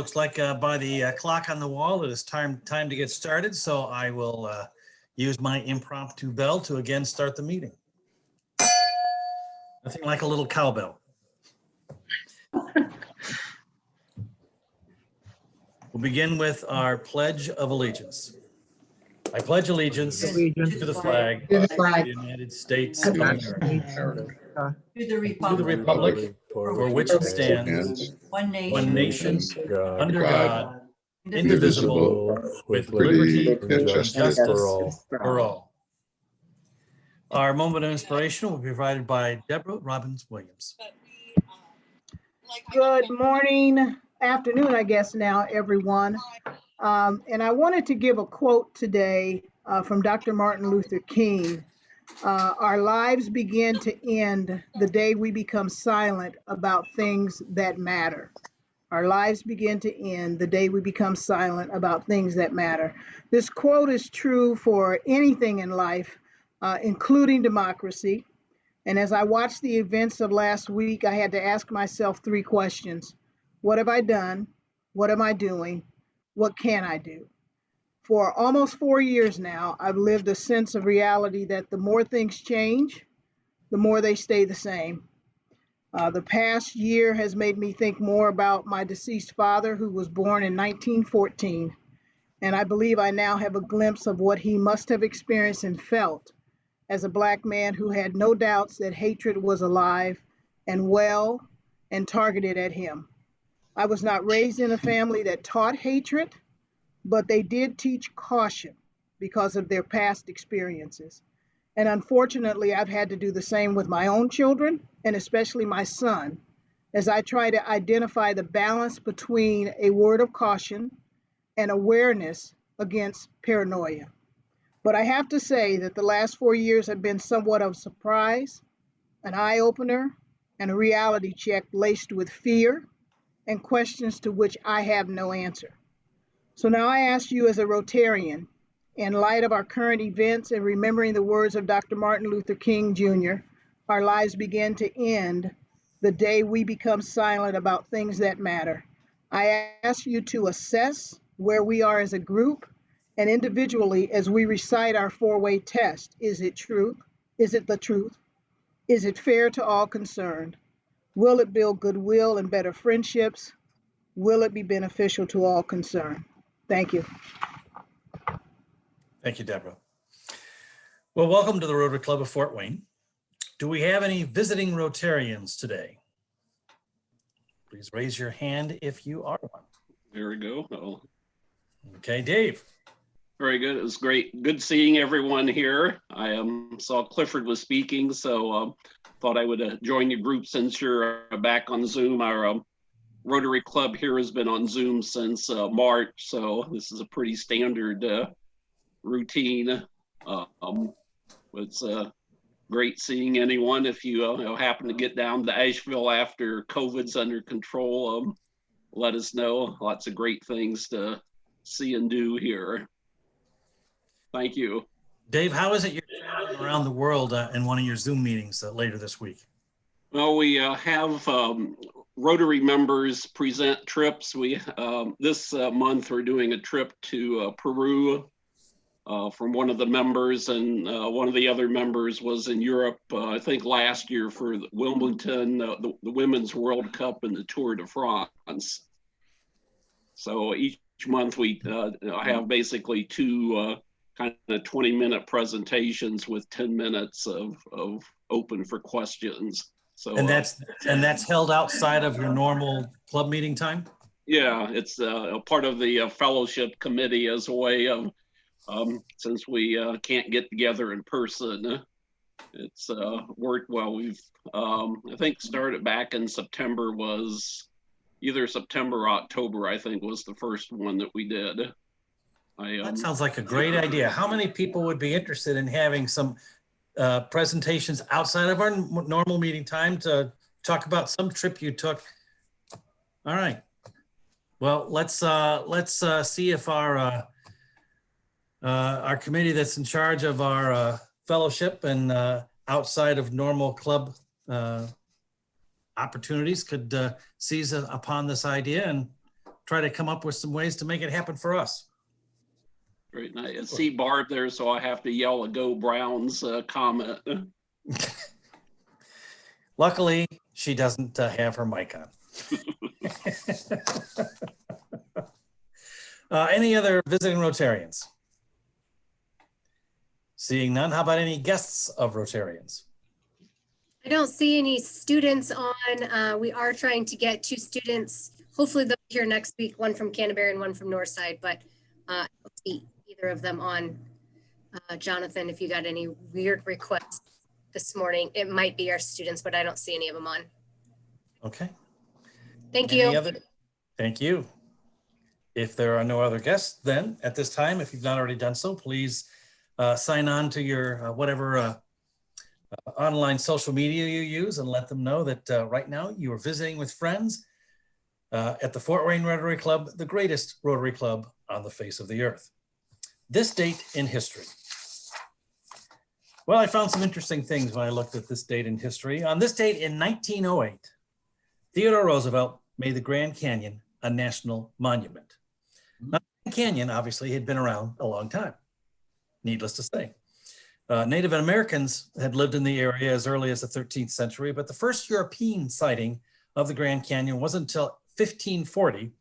Looks like by the clock on the wall, it is time to get started. So I will use my impromptu bell to again start the meeting. Nothing like a little cowbell. We'll begin with our Pledge of Allegiance. I pledge allegiance to the flag of the United States of America, to the republic for which it stands, one nation, under God, indivisible, with liberty and justice for all. Our moment of inspiration will be provided by Deborah Robbins-Williams. Good morning, afternoon, I guess now, everyone. And I wanted to give a quote today from Dr. Martin Luther King. Our lives begin to end the day we become silent about things that matter. Our lives begin to end the day we become silent about things that matter. This quote is true for anything in life, including democracy. And as I watched the events of last week, I had to ask myself 3 questions. What have I done? What am I doing? What can I do? For almost 4 years now, I've lived a sense of reality that the more things change, the more they stay the same. The past year has made me think more about my deceased father, who was born in 1914. And I believe I now have a glimpse of what he must have experienced and felt as a Black man who had no doubts that hatred was alive and well and targeted at him. I was not raised in a family that taught hatred, but they did teach caution because of their past experiences. And unfortunately, I've had to do the same with my own children, and especially my son, as I try to identify the balance between a word of caution and awareness against paranoia. But I have to say that the last 4 years have been somewhat of a surprise, an eye-opener, and a reality check laced with fear and questions to which I have no answer. So now I ask you as a Rotarian, in light of our current events and remembering the words of Dr. Martin Luther King Jr., our lives begin to end the day we become silent about things that matter. I ask you to assess where we are as a group and individually as we recite our 4-way test. Is it truth? Is it the truth? Is it fair to all concerned? Will it build goodwill and better friendships? Will it be beneficial to all concerned? Thank you. Thank you, Deborah. Well, welcome to the Rotary Club of Fort Wayne. Do we have any visiting Rotarians today? Please raise your hand if you are one. There we go. Oh. Okay, Dave. Very good. It was great. Good seeing everyone here. I saw Clifford was speaking, so thought I would join your group since you're back on Zoom. Our Rotary Club here has been on Zoom since March, so this is a pretty standard routine. It's great seeing anyone. If you happen to get down to Asheville after COVID's under control, let us know. Lots of great things to see and do here. Thank you. Dave, how is it you're traveling around the world in one of your Zoom meetings later this week? Well, we have Rotary members present trips. We this month we're doing a trip to Peru from one of the members, and one of the other members was in Europe, I think last year for Wimbledon, the Women's World Cup and the Tour de France. So each month we have basically 2 kind of 20-minute presentations with 10 minutes of open for questions. So and that's held outside of your normal club meeting time? Yeah, it's a part of the fellowship committee as a way of since we can't get together in person. It's worked well. We've I think started back in September, was either September or October, I think was the first one that we did. That sounds like a great idea. How many people would be interested in having some presentations outside of our normal meeting time to talk about some trip you took? All right. Well, let's see if our committee that's in charge of our fellowship and outside of normal club opportunities could seize upon this idea and try to come up with some ways to make it happen for us. Great. And I see Barb there, so I have to yell a Go Browns comment. Luckily, she doesn't have her mic on. Any other visiting Rotarians? Seeing none, how about any guests of Rotarians? I don't see any students on. We are trying to get 2 students. Hopefully they'll be here next week, one from Canterbury and one from Northside, but I don't see either of them on. Jonathan, if you got any weird requests this morning, it might be our students, but I don't see any of them on. Okay. Thank Any you. other? Thank you. If there are no other guests, then at this time, if you've not already done so, please sign on to your whatever online social media you use and let them know that right now you are visiting with friends at the Fort Wayne Rotary Club, the greatest Rotary Club on the face of the earth. This date in history. Well, I found some interesting things when I looked at this date in history. On this date in 1908, Theodore Roosevelt made the Grand Canyon a national monument. Now, the Grand Canyon obviously had been around a long time, needless to say. Native Americans had lived in the area as early as the 13th century, but the first European sighting of the Grand Canyon wasn't until 1540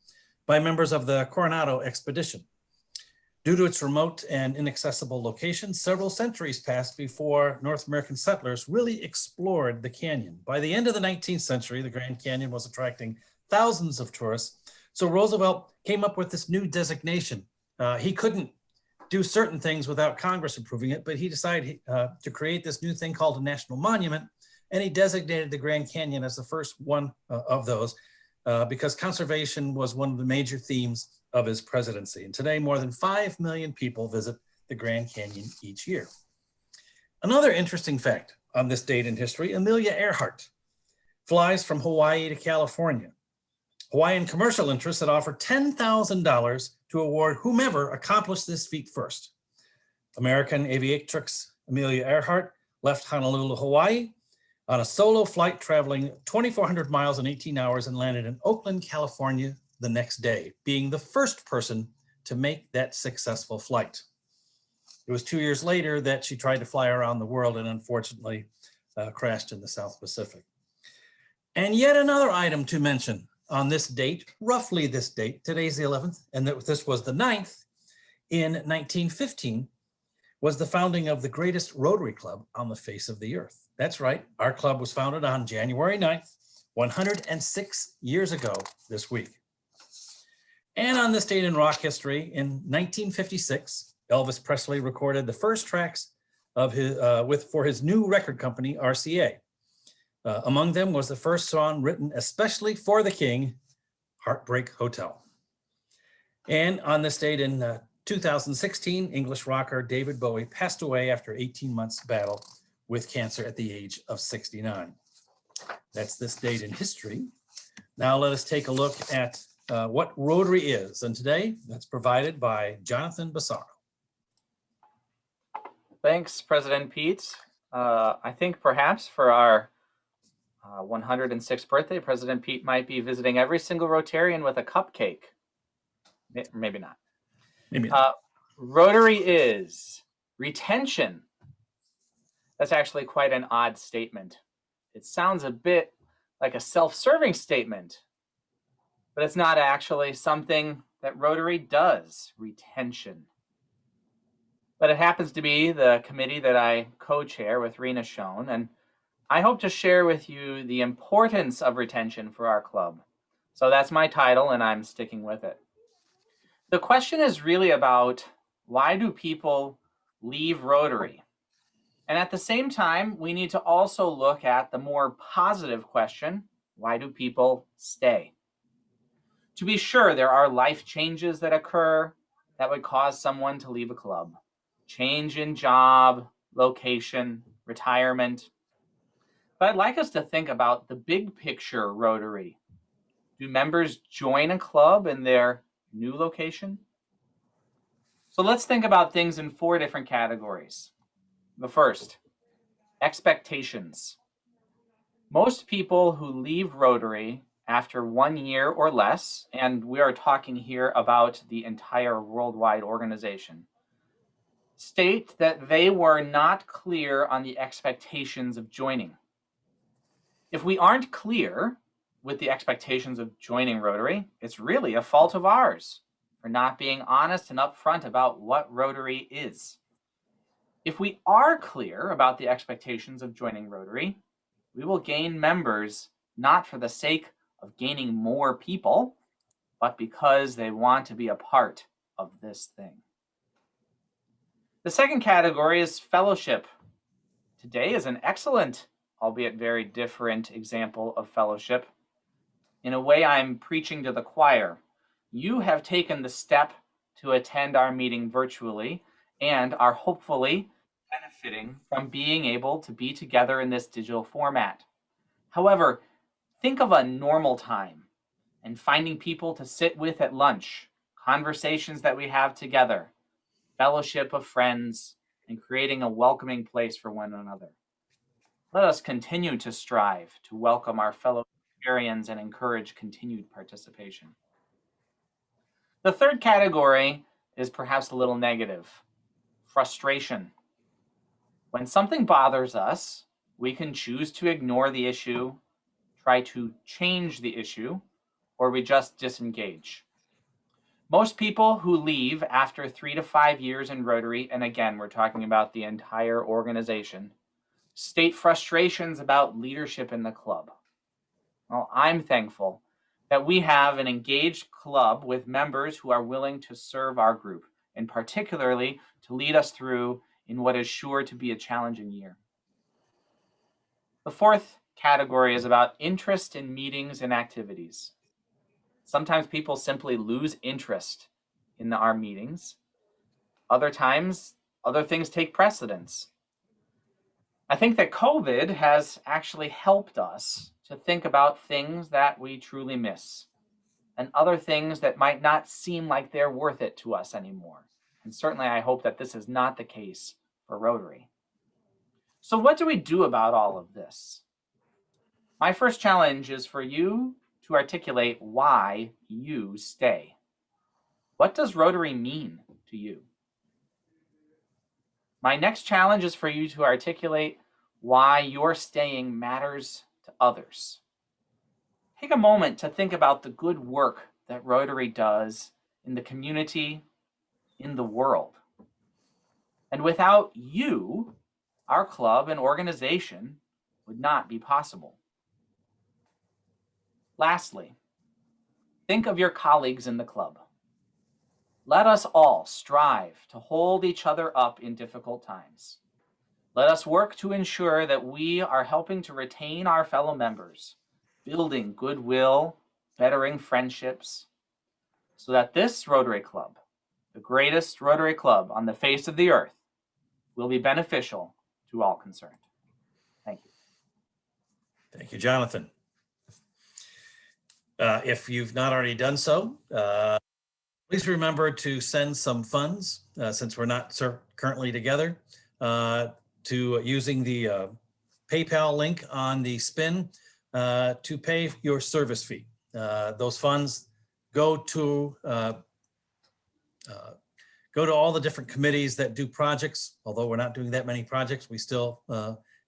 by members of the Coronado expedition. Due to its remote and inaccessible location, several centuries passed before North American settlers really explored the canyon. By the end of the 19th century, the Grand Canyon was attracting thousands of tourists. So Roosevelt came up with this new designation. He couldn't do certain things without Congress approving it, but he decided to create this new thing called a national monument, and he designated the Grand Canyon as the first one of those because conservation was one of the major themes of his presidency. And today, more than 5 million people visit the Grand Canyon each year. Another interesting fact on this date in history, Amelia Earhart flies from Hawaii to California. Hawaiian commercial interests had offered $10,000 to award whomever accomplished this feat first. American aviatrix Amelia Earhart left Honolulu, Hawaii on a solo flight traveling 2,400 miles in 18 hours and landed in Oakland, California the next day, being the first person to make that successful flight. It was 2 years later that she tried to fly around the world and unfortunately crashed in the South Pacific. And yet another item to mention on this date, roughly this date, today's the 11th, and this was the 9th, in 1915, was the founding of the greatest Rotary Club on the face of the earth. That's right, our club was founded on January 9th, 106 years ago this week. And on this date in rock history, in 1956, Elvis Presley recorded the first tracks of his, for his new record company, RCA. Among them was the first song written especially for the King, Heartbreak Hotel. And on this date in 2016, English rocker David Bowie passed away after 18 months battle with cancer at the age of 69. That's this date in history. Now let us take a look at what Rotary is. And today that's provided by Jonathan Bassaro. Thanks, President Pete. I think perhaps for our 106th birthday, President Pete might be visiting every single Rotarian with a cupcake. Maybe not. Maybe not. Rotary is retention. That's actually quite an odd statement. It sounds a bit like a self-serving statement, but it's not actually something that Rotary does, retention. But it happens to be the committee that I co-chair with Rena Schoen, and I hope to share with you the importance of retention for our club. So that's my title, and I'm sticking with it. The question is really about why do people leave Rotary? And at the same time, we need to also look at the more positive question, why do people stay? To be sure, there are life changes that occur that would cause someone to leave a club. Change in job, location, retirement. But I'd like us to think about the big picture Rotary. Do members join a club in their new location? So let's think about things in 4 different categories. The first, expectations. Most people who leave Rotary after 1 year or less, and we are talking here about the entire worldwide organization, state that they were not clear on the expectations of joining. If we aren't clear with the expectations of joining Rotary, it's really a fault of ours for not being honest and upfront about what Rotary is. If we are clear about the expectations of joining Rotary, we will gain members not for the sake of gaining more people, but because they want to be a part of this thing. The second category is fellowship. Today is an excellent, albeit very different, example of fellowship. In a way, I'm preaching to the choir. You have taken the step to attend our meeting virtually and are hopefully benefiting from being able to be together in this digital format. However, think of a normal time and finding people to sit with at lunch, conversations that we have together, fellowship of friends, and creating a welcoming place for one another. Let us continue to strive to welcome our fellow Rotarians and encourage continued participation. The third category is perhaps a little negative: frustration. When something bothers us, we can choose to ignore the issue, try to change the issue, or we just disengage. Most people who leave after 3 to 5 years in Rotary, and again, we're talking about the entire organization, state frustrations about leadership in the club. Well, I'm thankful that we have an engaged club with members who are willing to serve our group, and particularly to lead us through in what is sure to be a challenging year. The fourth category is about interest in meetings and activities. Sometimes people simply lose interest in our meetings. Other times, other things take precedence. I think that COVID has actually helped us to think about things that we truly miss and other things that might not seem like they're worth it to us anymore. And certainly I hope that this is not the case for Rotary. So what do we do about all of this? My first challenge is for you to articulate why you stay. What does Rotary mean to you? My next challenge is for you to articulate why your staying matters to others. Take a moment to think about the good work that Rotary does in the community, in the world. And without you, our club and organization would not be possible. Lastly, think of your colleagues in the club. Let us all strive to hold each other up in difficult times. Let us work to ensure that we are helping to retain our fellow members, building goodwill, bettering friendships, so that this Rotary Club, the greatest Rotary Club on the face of the earth, will be beneficial to all concerned. Thank you. Thank you, Jonathan. If you've not already done so, please remember to send some funds, since we're not currently together, to using the PayPal link on the spin to pay your service fee. Those funds go to all the different committees that do projects. Although we're not doing that many projects, we still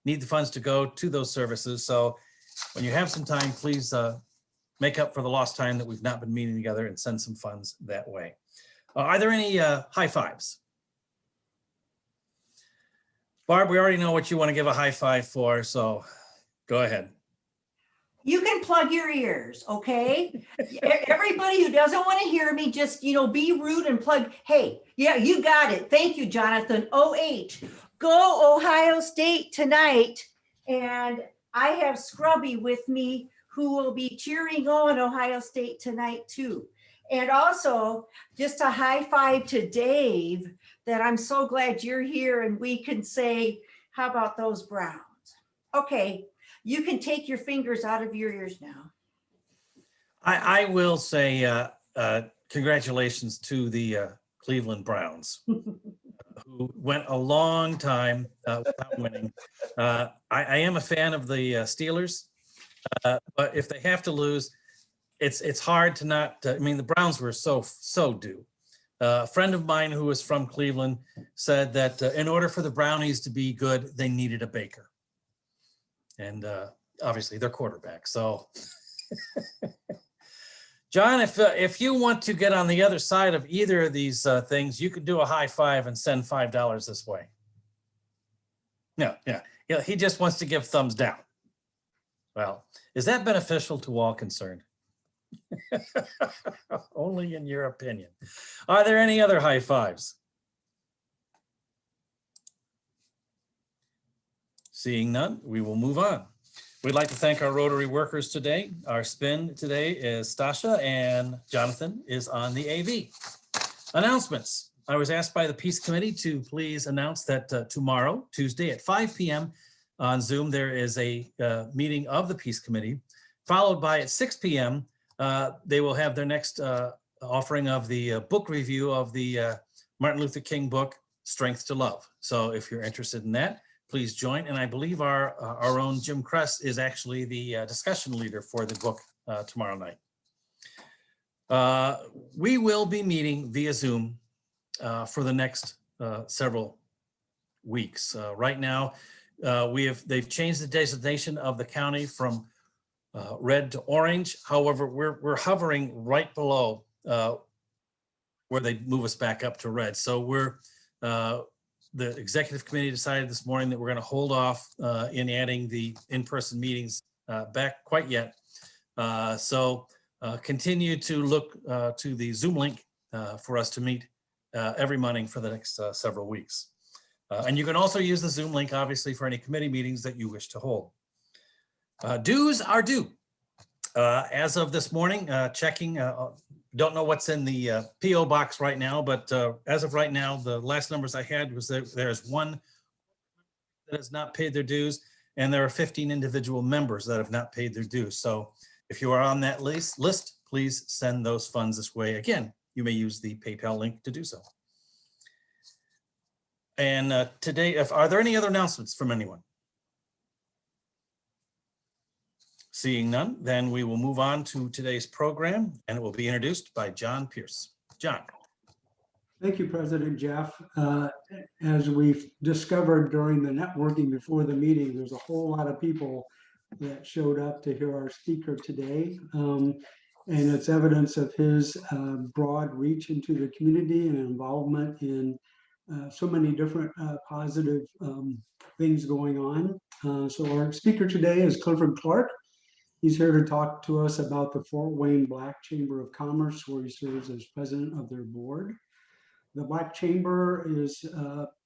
need the funds to go to those services. So when you have some time, please make up for the lost time that we've not been meeting together and send some funds that way. Are there any high fives? Barb, we already know what you want to give a high five for, so go ahead. You can plug your ears, okay? Everybody who doesn't want to hear me, just, be rude and plug. Hey, yeah, you got it. Thank you, Jonathan. OH, go Ohio State tonight. And I have Scrubby with me, who will be cheering on Ohio State tonight too. And also just a high five to Dave, that I'm so glad you're here and we can say, how about those Browns? Okay, you can take your fingers out of your ears now. I will say congratulations to the Cleveland Browns, who went a long time without winning. I am a fan of the Steelers. But if they have to lose, it's hard to not, I mean, the Browns were so due. A friend of mine who was from Cleveland said that in order for the Brownies to be good, they needed a baker. And obviously their quarterback. So, John, if you want to get on the other side of either of these things, you could do a high five and send $5 this way. No, yeah, he just wants to give thumbs down. Well, is that beneficial to all concerned? Only in your opinion. Are there any other high fives? Seeing none, we will move on. We'd like to thank our Rotary workers today. Our spin today is Stasha and Jonathan is on the AV. Announcements. I was asked by the Peace Committee to please announce that tomorrow, Tuesday at 5 p.m. on Zoom, there is a meeting of the Peace Committee, followed by at 6 p.m. They will have their next offering of the book review of the Martin Luther King book, Strength to Love. So if you're interested in that, please join. And I believe our own Jim Kress is actually the discussion leader for the book tomorrow night. We will be meeting via Zoom for the next several weeks. Right now, they've changed the designation of the county from red to orange. However, we're hovering right below where they move us back up to red. So the executive committee decided this morning that we're going to hold off in adding the in-person meetings back quite yet. So continue to look to the Zoom link for us to meet every morning for the next several weeks. And you can also use the Zoom link, obviously, for any committee meetings that you wish to hold. Dues are due. As of this morning, checking, don't know what's in the PO box right now, but as of right now, the last numbers I had was that there's one that has not paid their dues, and there are 15 individual members that have not paid their dues. So if you are on that list, please send those funds this way. Again, you may use the PayPal link to do so. And today, are there any other announcements from anyone? Seeing none, then we will move on to today's program, and it will be introduced by John Pierce. John. Thank you, President Jeff. As we've discovered during the networking before the meeting, there's a whole lot of people that showed up to hear our speaker today. And it's evidence of his broad reach into the community and involvement in so many different positive things going on. So our speaker today is Clifford Clark. He's here to talk to us about the Fort Wayne Black Chamber of Commerce, where he serves as president of their board. The Black Chamber is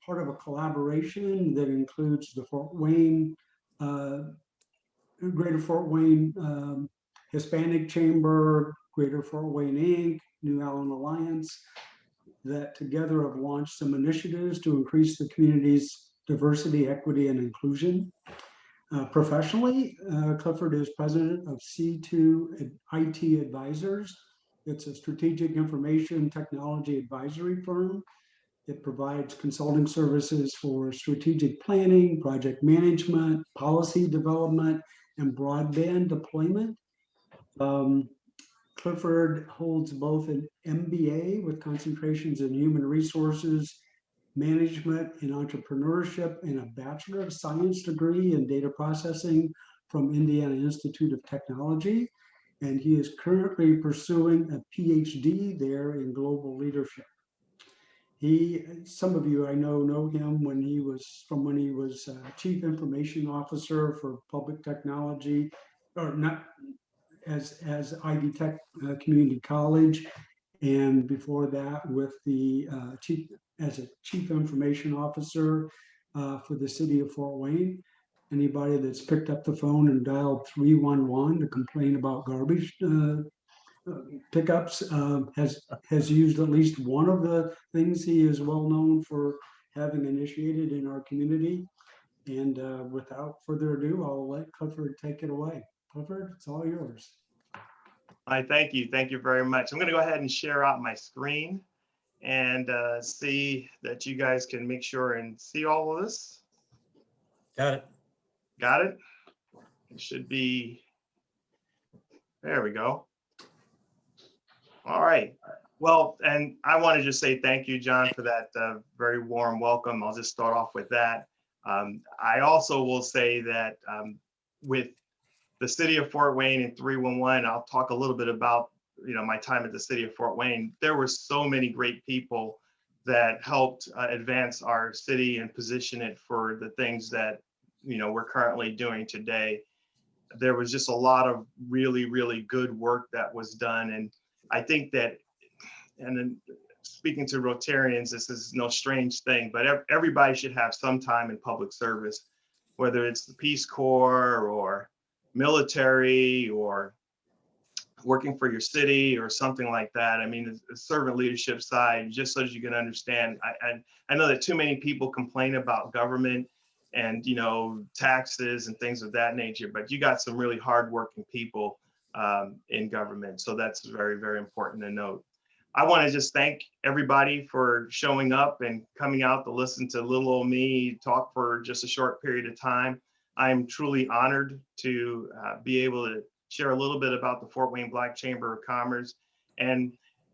part of a collaboration that includes the Fort Wayne, Greater Fort Wayne Hispanic Chamber, Greater Fort Wayne Inc., New Allen Alliance, that together have launched some initiatives to increase the community's diversity, equity, and inclusion. Professionally, Clifford is president of C2 IT Advisors. It's a strategic information technology advisory firm. It provides consulting services for strategic planning, project management, policy development, and broadband deployment. Clifford holds both an MBA with concentrations in human resources, management and entrepreneurship, and a Bachelor of Science degree in data processing from Indiana Institute of Technology. And he is currently pursuing a PhD there in global leadership. Some of you I know him when he was Chief Information Officer for Public Technology, or not as Ivy Tech Community College, and before that with the as a Chief Information Officer for the city of Fort Wayne. Anybody that's picked up the phone and dialed 311 to complain about garbage pickups has used at least one of the things he is well known for having initiated in our community. And without further ado, I'll let Clifford take it away. Clifford, it's all yours. Hi, thank you. Thank you very much. I'm going to go ahead and share out my screen and see that you guys can make sure and see all of this. Got it. Got it? It should be, there we go. All right. Well, and I want to just say thank you, John, for that very warm welcome. I'll just start off with that. I also will say that with the city of Fort Wayne and 311, I'll talk a little bit about my time at the city of Fort Wayne. There were so many great people that helped advance our city and position it for the things that we're currently doing today. There was just a lot of really, really good work that was done, and I think that, and then speaking to Rotarians, this is no strange thing, but everybody should have some time in public service, whether it's the Peace Corps or military or working for your city or something like that. I mean, the servant leadership side, just so that you can understand, I know that too many people complain about government and taxes and things of that nature, but you got some really hardworking people in government. So that's very, very important to note. I want to just thank everybody for showing up and coming out to listen to little old me talk for just a short period of time. I'm truly honored to be able to share a little bit about the Fort Wayne Black Chamber of Commerce. And,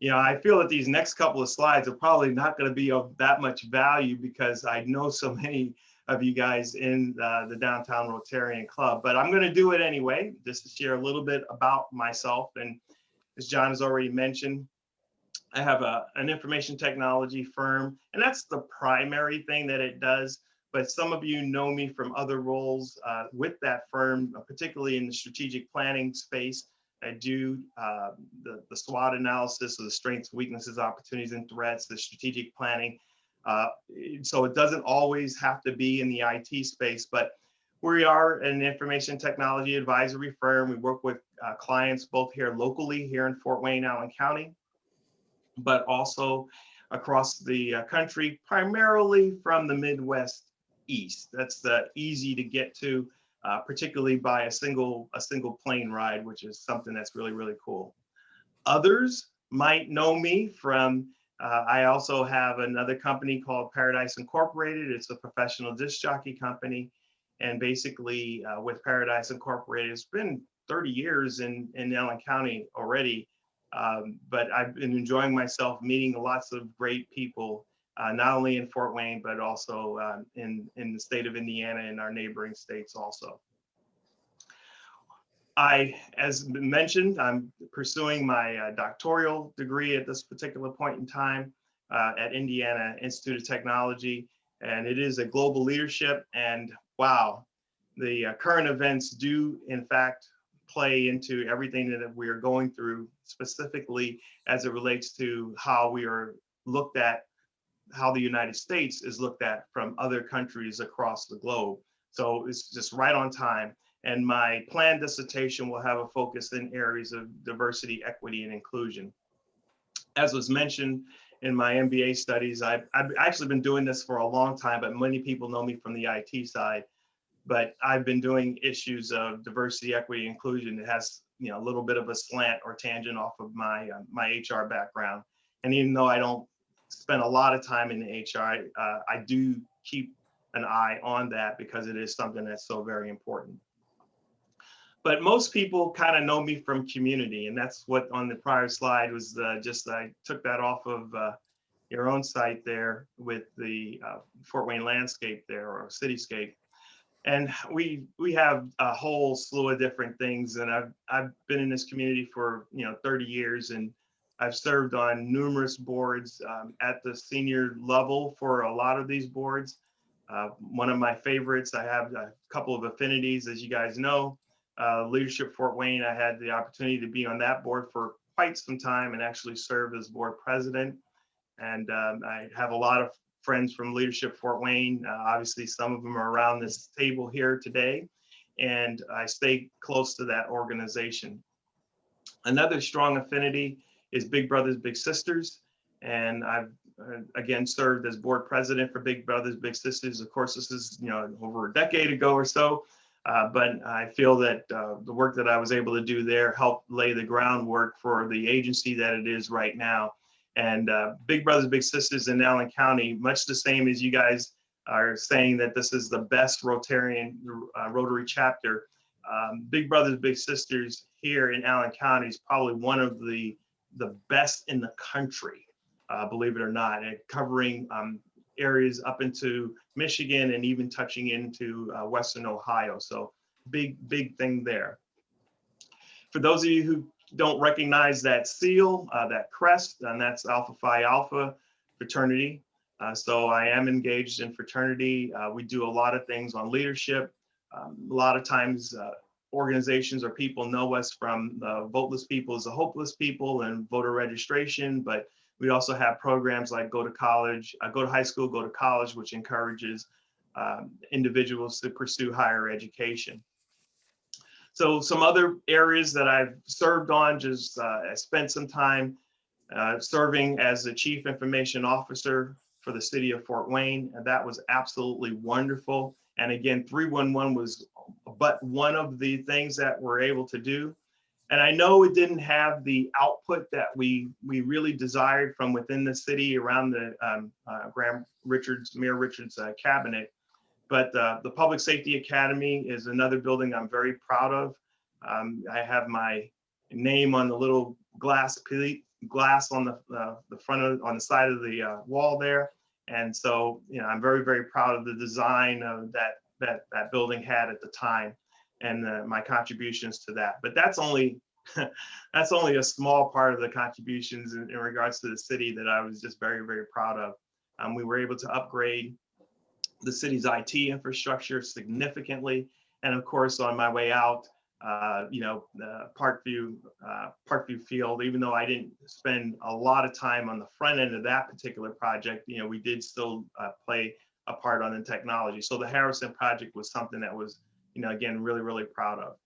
I feel that these next couple of slides are probably not going to be of that much value because I know so many of you guys in the Downtown Rotarian Club, but I'm going to do it anyway, just to share a little bit about myself. And as John has already mentioned, I have an information technology firm, and that's the primary thing that it does. But some of you know me from other roles with that firm, particularly in the strategic planning space. I do the SWOT analysis of the strengths, weaknesses, opportunities, and threats, the strategic planning. So it doesn't always have to be in the IT space, but we are an information technology advisory firm. We work with clients both here locally, here in Fort Wayne, Allen County, but also across the country, primarily from the Midwest East. That's easy to get to, particularly by a single plane ride, which is something that's really, really cool. Others might know me from, I also have another company called Paradise Incorporated. It's a professional disc jockey company. And basically with Paradise Incorporated, it's been 30 years in Allen County already. But I've been enjoying myself meeting lots of great people, not only in Fort Wayne, but also in the state of Indiana and our neighboring states also. As mentioned, I'm pursuing my doctoral degree at this particular point in time at Indiana Institute of Technology, and it is a global leadership. And wow, the current events do in fact play into everything that we are going through, specifically as it relates to how we are looked at, how the United States is looked at from other countries across the globe. So it's just right on time. And my planned dissertation will have a focus in areas of diversity, equity, and inclusion. As was mentioned in my MBA studies, I've actually been doing this for a long time, but many people know me from the IT side. But I've been doing issues of diversity, equity, inclusion. It has a little bit of a slant or tangent off of my HR background. And even though I don't spend a lot of time in the HR, I do keep an eye on that because it is something that's so very important. But most people kind of know me from community, and that's what on the prior slide was I took that off of your own site there with the Fort Wayne landscape there, or cityscape. And we have a whole slew of different things. And I've been in this community for 30 years, and I've served on numerous boards at the senior level for a lot of these boards. One of my favorites, I have a couple of affinities, as you guys know. Leadership Fort Wayne, I had the opportunity to be on that board for quite some time and actually serve as board president. And I have a lot of friends from Leadership Fort Wayne. Obviously, some of them are around this table here today, and I stay close to that organization. Another strong affinity is Big Brothers Big Sisters, and I've again served as board president for Big Brothers Big Sisters. Of course, this is over a decade ago or so, but I feel that the work that I was able to do there helped lay the groundwork for the agency that it is right now. And Big Brothers Big Sisters in Allen County, much the same as you guys are saying that this is the best Rotary chapter. Big Brothers Big Sisters here in Allen County is probably one of the the best in the country, believe it or not, and covering areas up into Michigan and even touching into Western Ohio. So big thing there. For those of you who don't recognize that seal, that crest, and that's Alpha Phi Alpha fraternity. So I am engaged in fraternity. We do a lot of things on leadership. A lot of times organizations or people know us from Voteless People as the Hopeless People and voter registration, but we also have programs like Go to College, Go to High School, Go to College, which encourages individuals to pursue higher education. So some other areas that I've served on, just I spent some time serving as the Chief Information Officer for the city of Fort Wayne, and that was absolutely wonderful. And again, 311 was but one of the things that we're able to do. And I know it didn't have the output that we really desired from within the city around the Mayor Richards cabinet. But the Public Safety Academy is another building I'm very proud of. I have my name on the little glass on the front on the side of the wall there. And so, you know, I'm very proud of the design of that building had at the time, and my contributions to that. But that's only that's only a small part of the contributions in regards to the city that I was just very proud of. We were able to upgrade the city's IT infrastructure significantly, and of course, on my way out, Parkview Field, even though I didn't spend a lot of time on the front end of that particular project, you know, we did still play a part on the technology. So the Harrison project was something that was, you know, again, really proud of.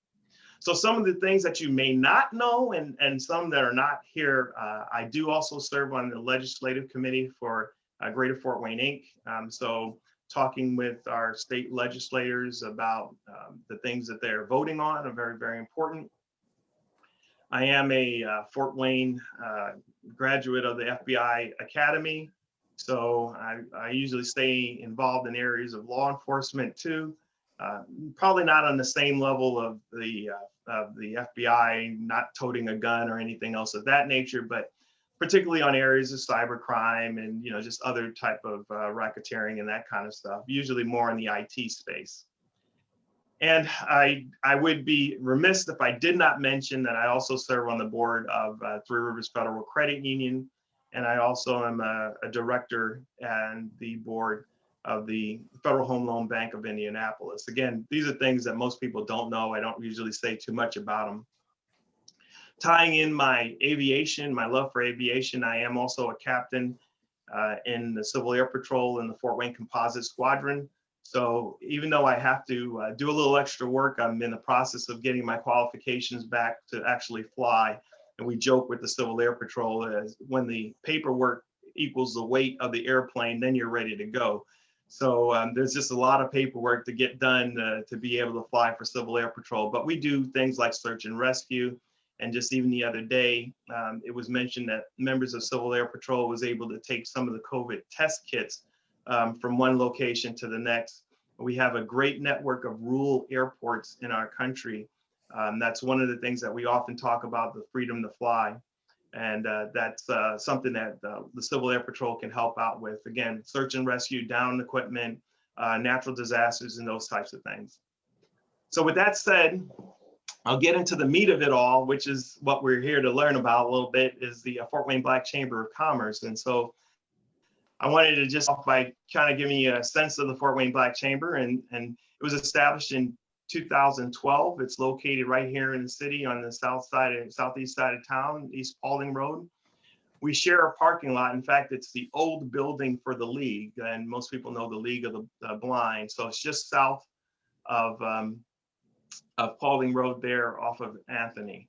So some of the things that you may not know, and some that are not here, I do also serve on the legislative committee for Greater Fort Wayne, Inc. So talking with our state legislators about the things that they're voting on are very important. I am a Fort Wayne graduate of the FBI Academy. So I usually stay involved in areas of law enforcement too. Probably not on the same level of the FBI, not toting a gun or anything else of that nature, but particularly on areas of cybercrime and, you know, just other type of racketeering and that kind of stuff, usually more in the IT space. And I would be remiss if I did not mention that I also serve on the board of Three Rivers Federal Credit Union, and I also am a director and the board of the Federal Home Loan Bank of Indianapolis. Again, these are things that most people don't know. I don't usually say too much about them. Tying in my aviation, my love for aviation, I am also a captain in the Civil Air Patrol in the Fort Wayne Composite Squadron. So even though I have to do a little extra work, I'm in the process of getting my qualifications back to actually fly. And we joke with the Civil Air Patrol as when the paperwork equals the weight of the airplane, then you're ready to go. So there's just a lot of paperwork to get done to be able to fly for Civil Air Patrol. But we do things like search and rescue. And just even the other day, it was mentioned that members of Civil Air Patrol was able to take some of the COVID test kits from one location to the next. We have a great network of rural airports in our country. That's one of the things that we often talk about, the freedom to fly. And that's something that the Civil Air Patrol can help out with. Again, search and rescue, downed equipment, natural disasters, and those types of things. So with that said, I'll get into the meat of it all, which is what we're here to learn about a little bit, is the Fort Wayne Black Chamber of Commerce. And so I wanted to just off by kind of giving you a sense of the Fort Wayne Black Chamber. And it was established in 2012. It's located right here in the city on the southeast side of town, East Paulding Road. We share a parking lot. In fact, it's the old building for the League, and most people know the League of the Blind. So it's just south of Paulding Road there off of Anthony.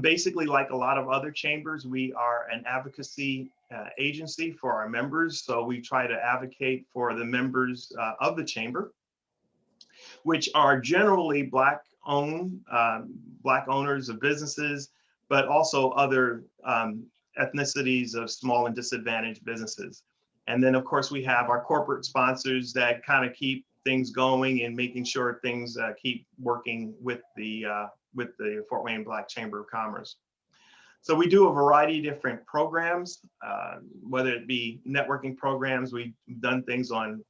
Basically, like a lot of other chambers, we are an advocacy agency for our members. So we try to advocate for the members of the chamber, which are generally Black owned, Black owners of businesses, but also other ethnicities of small and disadvantaged businesses. And then, of course, we have our corporate sponsors that kind of keep things going and making sure things keep working with the Fort Wayne Black Chamber of Commerce. So we do a variety of different programs, whether it be networking programs. We've done things on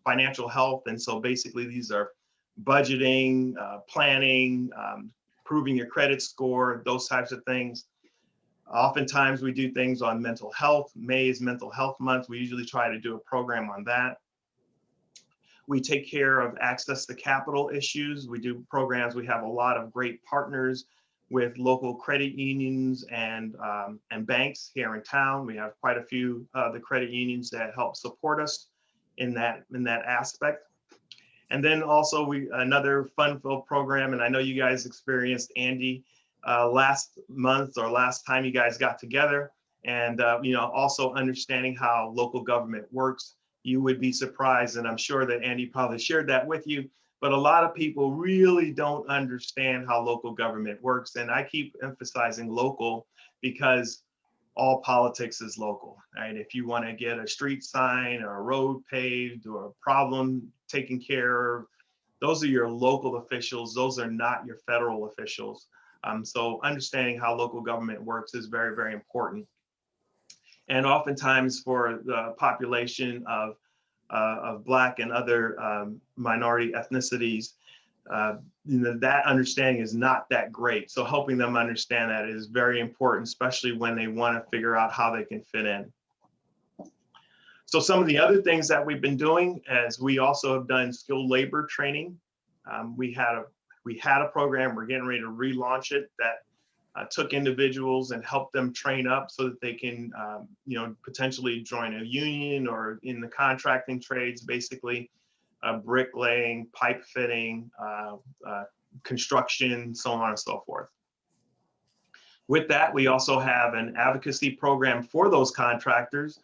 financial health. And so basically these are budgeting, planning, improving your credit score, those types of things. Oftentimes we do things on mental health. May is Mental Health Month. We usually try to do a program on that. We take care of access to capital issues. We do programs. We have a lot of great partners with local credit unions and banks here in town. We have quite a few of the credit unions that help support us in that aspect. And then also another fun-filled program, and I know you guys experienced Andy last month or last time you guys got together, and also understanding how local government works. You would be surprised, and I'm sure that Andy probably shared that with you, but a lot of people really don't understand how local government works. And I keep emphasizing local because all politics is local, right? If you want to get a street sign or a road paved or a problem taken care of, those are your local officials. Those are not your federal officials. So understanding how local government works is very, very important. And oftentimes for the population of Black and other minority ethnicities, that understanding is not that great. So helping them understand that is very important, especially when they want to figure out how they can fit in. So some of the other things that we've been doing is we also have done skilled labor training. We had a program, we're getting ready to relaunch it, that took individuals and helped them train up so that they can potentially join a union or in the contracting trades, basically bricklaying, pipe fitting, construction, so on and so forth. With that, we also have an advocacy program for those contractors.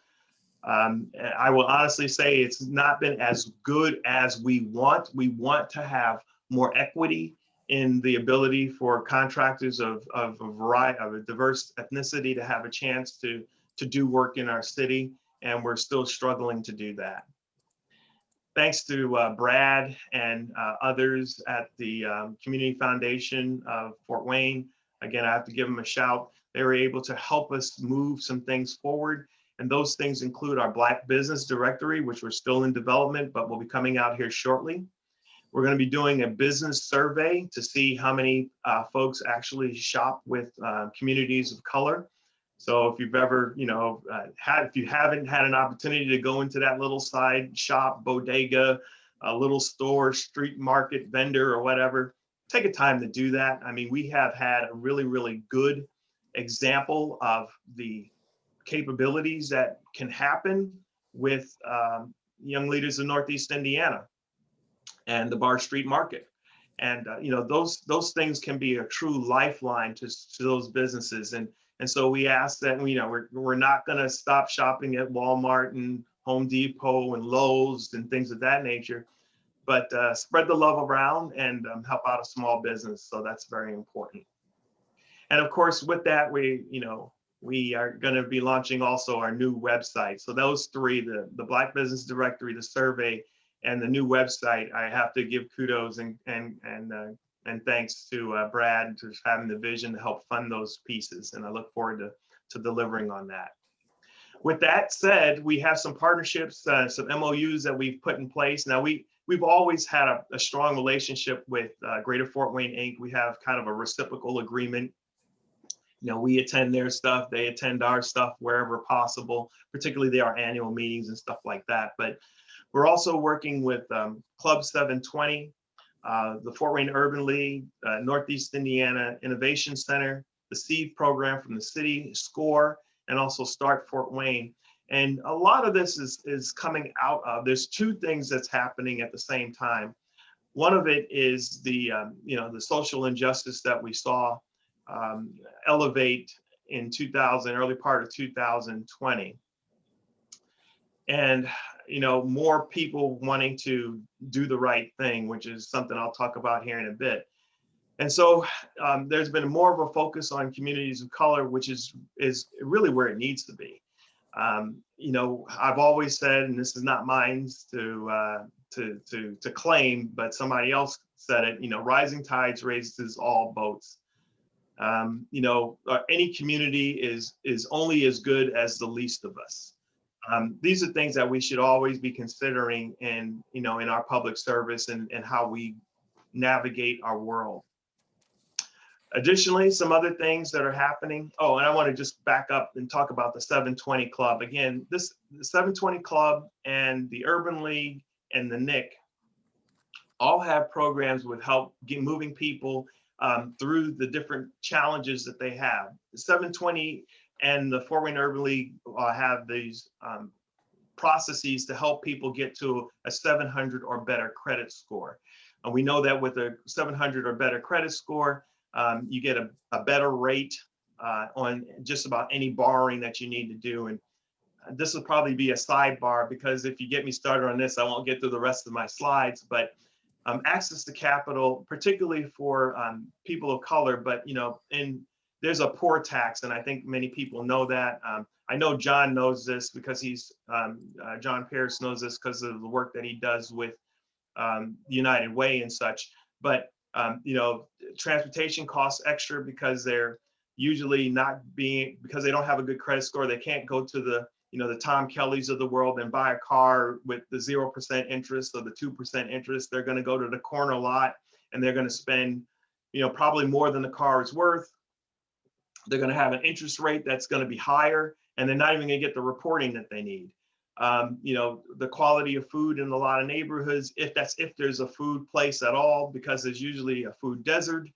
I will honestly say it's not been as good as we want. We want to have more equity in the ability for contractors of a variety of a diverse ethnicity to have a chance to do work in our city, and we're still struggling to do that. Thanks to Brad and others at the Community Foundation of Fort Wayne. Again, I have to give them a shout. They were able to help us move some things forward. And those things include our Black Business Directory, which we're still in development, but will be coming out here shortly. We're going to be doing a business survey to see how many folks actually shop with communities of color. So if you've ever, if you haven't had an opportunity to go into that little side shop, bodega, a little store, street market vendor or whatever, take a time to do that. I mean, we have had a really, really good example of the capabilities that can happen with young leaders in Northeast Indiana and the Bar Street Market. And those things can be a true lifeline to those businesses. And so we ask that, we're not going to stop shopping at Walmart and Home Depot and Lowe's and things of that nature, but spread the love around and help out a small business. So that's very important. And of course, with that, we are going to be launching also our new website. So those three, the Black Business Directory, the survey, and the new website, I have to give kudos and thanks to Brad for having the vision to help fund those pieces. And I look forward to delivering on that. With that said, we have some partnerships, some MOUs that we've put in place. Now, we've always had a strong relationship with Greater Fort Wayne, Inc. We have kind of a reciprocal agreement. We attend their stuff, they attend our stuff wherever possible, particularly our annual meetings and stuff like that. But we're also working with Club 720, the Fort Wayne Urban League, Northeast Indiana Innovation Center, the SEED program from the city, SCORE, and also Start Fort Wayne. And a lot of this is coming out of, there's two things that's happening at the same time. One of it is the social injustice that we saw elevate in early part of 2020. And more people wanting to do the right thing, which is something I'll talk about here in a bit. And so there's been more of a focus on communities of color, which is really where it needs to be. I've always said, and this is not mine to claim, but somebody else said it, rising tides raises all boats. Any community is only as good as the least of us. These are things that we should always be considering in our public service and how we navigate our world. Additionally, some other things that are happening. Oh, and I want to just back up and talk about the 720 Club. Again, the 720 Club and the Urban League and the NIC all have programs with help moving people through the different challenges that they have. The 720 and the Fort Wayne Urban League have these processes to help people get to a 700 or better credit score. And we know that with a 700 or better credit score, you get a better rate on just about any borrowing that you need to do. And this will probably be a sidebar, because if you get me started on this, I won't get through the rest of my slides. But access to capital, particularly for people of color, but there's a poor tax, and I think many people know that. I know John knows this because John Pierce knows this because of the work that he does with the United Way and such. But transportation costs extra because they're usually because they don't have a good credit score. They can't go to the Tom Kellys of the world and buy a car with the 0% interest or the 2% interest. They're going to go to the corner lot and they're going to spend, probably more than the car is worth. They're going to have an interest rate that's going to be higher, and they're not even going to get the reporting that they need. The quality of food in a lot of neighborhoods, if there's a food place at all, because there's usually a food desert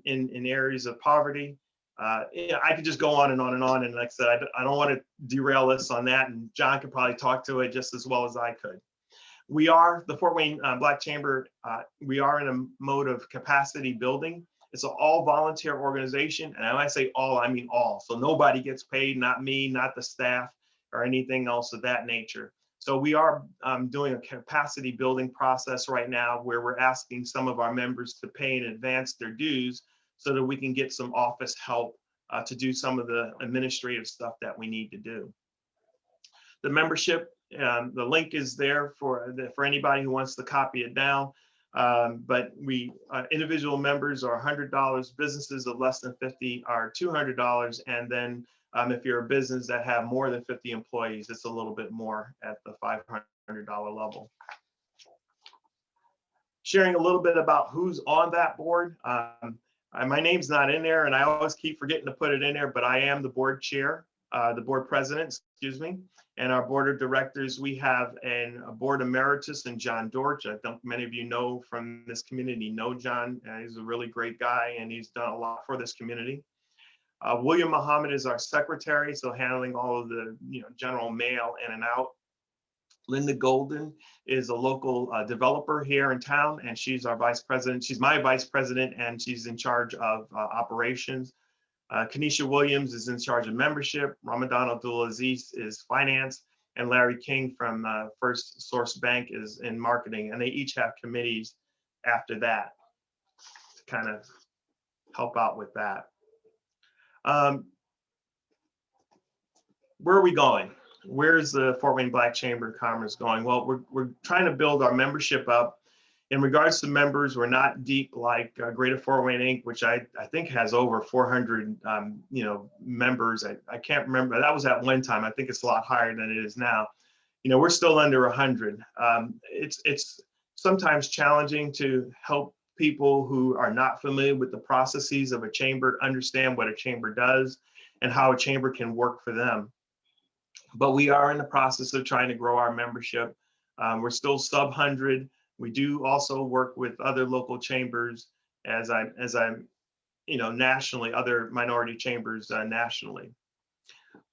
in areas of poverty. I could just go on and on and on. And like I said, I don't want to derail us on that. And John could probably talk to it just as well as I could. We are the Fort Wayne Black Chamber. We are in a mode of capacity building. It's an all volunteer organization. And when I say all, I mean all. So nobody gets paid, not me, not the staff, or anything else of that nature. So we are doing a capacity building process right now where we're asking some of our members to pay in advance their dues so that we can get some office help to do some of the administrative stuff that we need to do. The membership, the link is there for anybody who wants to copy it down. But individual members are $100, businesses of less than 50 are $200, and then if you're a business that have more than 50 employees, it's a little bit more at the $500 level. Sharing a little bit about who's on that board. My name's not in there, and I always keep forgetting to put it in there, but I am the board chair, the board president, excuse me. And our board of directors, we have a board emeritus and John Dorch. I think many of you know from this community know John. He's a really great guy, and he's done a lot for this community. William Muhammad is our secretary, so handling all of the general mail in and out. Linda Golden is a local developer here in town, and she's our vice president. She's my vice president, and she's in charge of operations. Kanisha Williams is in charge of membership. Ramadan Abdulaziz is finance, and Larry King from First Source Bank is in marketing, and they each have committees after that to kind of help out with that. Where are we going? Where's the Fort Wayne Black Chamber of Commerce going? Well, we're trying to build our membership up. In regards to members, we're not deep like Greater Fort Wayne Inc., which I think has over 400 members. I can't remember. That was at one time. I think it's a lot higher than it is now. We're still under 100. It's sometimes challenging to help people who are not familiar with the processes of a chamber understand what a chamber does and how a chamber can work for them. But we are in the process of trying to grow our membership. We're still sub 100. We do also work with other local chambers as I'm nationally, other minority chambers nationally.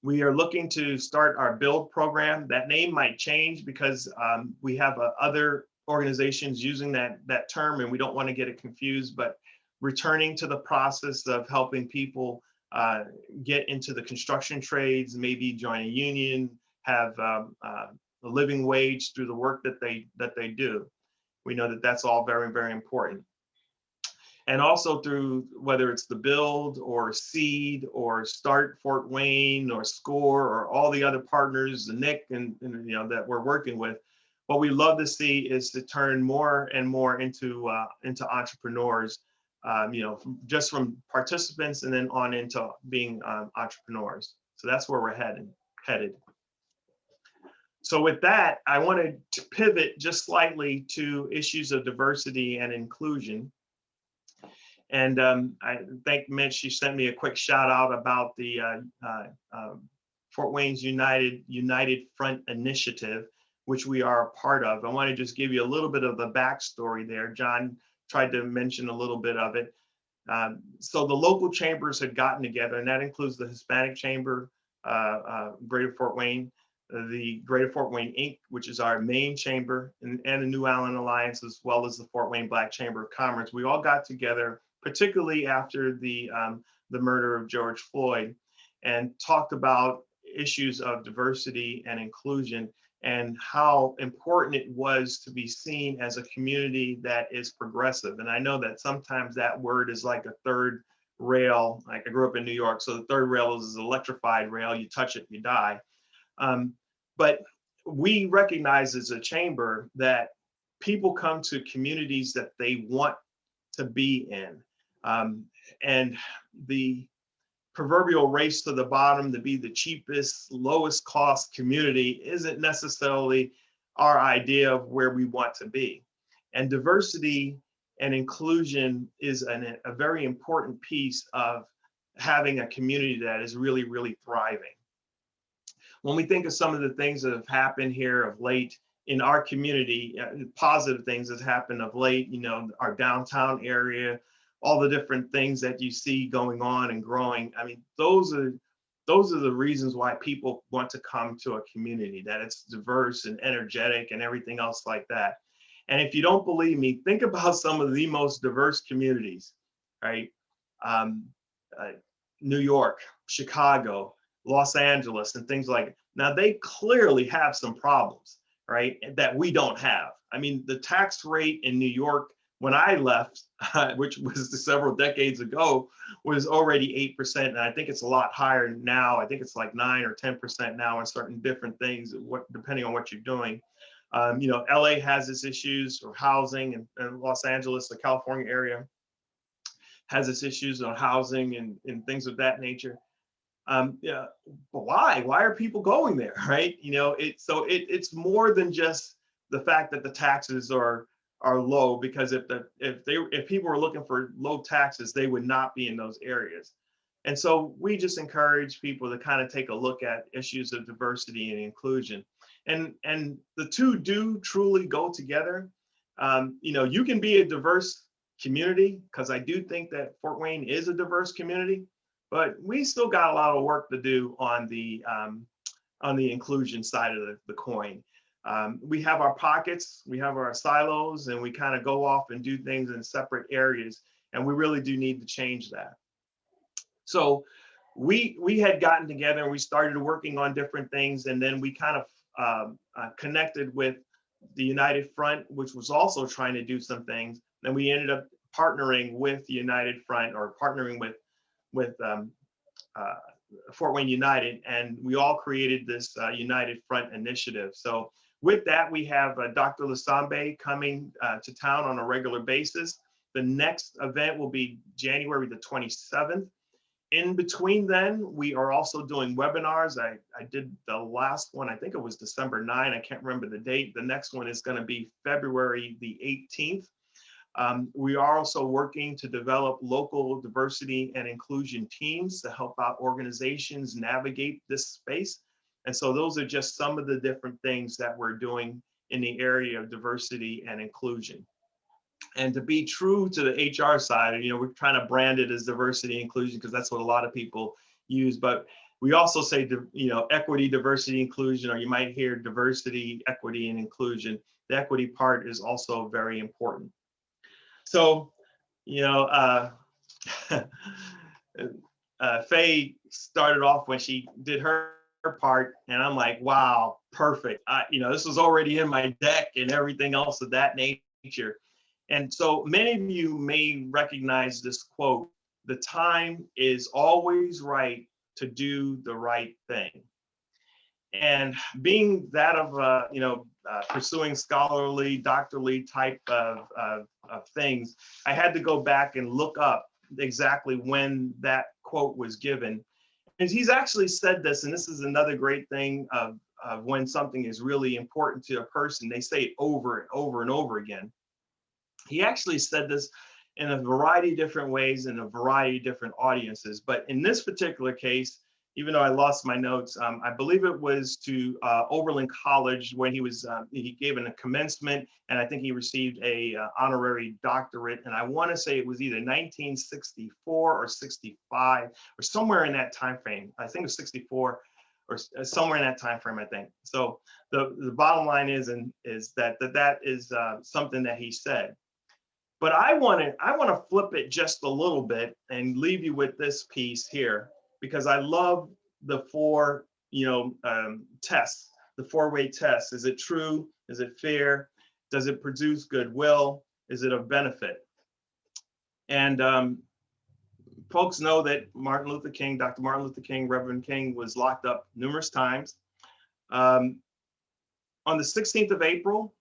We are looking to start our build program. That name might change because we have other organizations using that term, and we don't want to get it confused, but returning to the process of helping people get into the construction trades, maybe join a union, have a living wage through the work that they do. We know that that's all very, very important. And also through whether it's the Build or Seed or Start Fort Wayne or SCORE or all the other partners, the NIC and that we're working with, what we love to see is to turn more and more into entrepreneurs just from participants and then on into being entrepreneurs. So that's where we're headed. So with that, I wanted to pivot just slightly to issues of diversity and inclusion. And I thank Mitch, she sent me a quick shout out about the Fort Wayne's United Front Initiative, which we are a part of. I want to just give you a little bit of the backstory there. John tried to mention a little bit of it. So the local chambers had gotten together, and that includes the Hispanic Chamber, Greater Fort Wayne, the Greater Fort Wayne Inc., which is our main chamber, and the New Allen Alliance, as well as the Fort Wayne Black Chamber of Commerce. We all got together, particularly after the murder of George Floyd, and talked about issues of diversity and inclusion and how important it was to be seen as a community that is progressive. And I know that sometimes that word is like a third rail. Like I grew up in New York, so the third rail is an electrified rail. You touch it, you die. But we recognize as a chamber that people come to communities that they want to be in. And the proverbial race to the bottom to be the cheapest, lowest cost community isn't necessarily our idea of where we want to be. And diversity and inclusion is a very important piece of having a community that is really, really thriving. When we think of some of the things that have happened here of late in our community, positive things that happened of late, our downtown area, all the different things that you see going on and growing. I mean, those are the reasons why people want to come to a community, that it's diverse and energetic and everything else like that. And if you don't believe me, think about some of the most diverse communities, right? New York, Chicago, Los Angeles, and things like that. Now, they clearly have some problems, right, that we don't have. I mean, the tax rate in New York when I left, which was several decades ago, was already 8%. And I think it's a lot higher now. I think it's like 9 or 10% now on certain different things, depending on what you're doing. LA has its issues or housing, and Los Angeles, the California area, has its issues on housing and things of that nature. But why are people going there, right? It's more than just the fact that the taxes are low, because if people were looking for low taxes, they would not be in those areas. And so we just encourage people to kind of take a look at issues of diversity and inclusion. And the two do truly go together. You can be a diverse community, because I do think that Fort Wayne is a diverse community, but we still got a lot of work to do on the inclusion side of the coin. We have our pockets, we have our silos, and we kind of go off and do things in separate areas, and we really do need to change that. So we had gotten together and we started working on different things, and then we kind of connected with the United Front, which was also trying to do some things. And we ended up partnering with the United Front, or partnering with Fort Wayne United, and we all created this United Front initiative. So with that, we have Dr. Lasambe coming to town on a regular basis. The next event will be January the 27th. In between then, we are also doing webinars. I did the last one, I think it was December 9, I can't remember the date. The next one is going to be February the 18th. We are also working to develop local diversity and inclusion teams to help out organizations navigate this space. And so those are just some of the different things that we're doing in the area of diversity and inclusion. And to be true to the HR side, we're trying to brand it as diversity and inclusion because that's what a lot of people use. But we also say, equity, diversity, inclusion, or you might hear diversity, equity, and inclusion. The equity part is also very important. So, Faye started off when she did her part, and I'm like, wow, perfect. This was already in my deck and everything else of that nature. And so many of you may recognize this quote: "The time is always right to do the right thing." And being that of, pursuing scholarly, doctorly type of things, I had to go back and look up exactly when that quote was given. And he's actually said this, and this is another great thing of when something is really important to a person, they say it over and over and over again. He actually said this in a variety of different ways in a variety of different audiences. But in this particular case, even though I lost my notes, I believe it was to Oberlin College when he gave a commencement, and I think he received a honorary doctorate. And I want to say it was either 1964 or 65 or somewhere in that time frame. I think it was 64 or somewhere in that time frame, I think. So the bottom line is that is something that he said. But I want to flip it just a little bit and leave you with this piece here, because I love the four, tests, the four-way test. Is it true? Is it fair? Does it produce goodwill? Is it of benefit? And folks know that Martin Luther King, Dr. Martin Luther King, Reverend King, was locked up numerous times. On the 16th of April,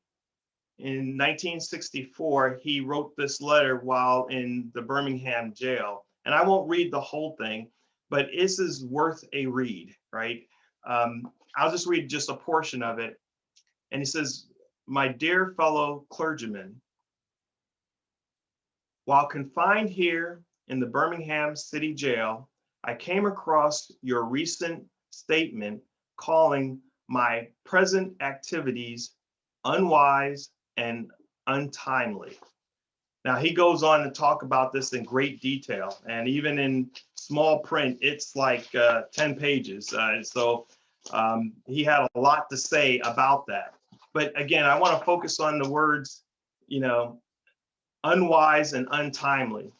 in 1964, he wrote this letter while in the Birmingham jail. And I won't read the whole thing, but this is worth a read, right? I'll just read just a portion of it. And he says, "My dear fellow clergymen, while confined here in the Birmingham City Jail, I came across your recent statement calling my present activities unwise and untimely." Now, he goes on to talk about this in great detail, and even in small print, it's like 10 pages. So he had a lot to say about that. But again, I want to focus on the words, unwise and untimely.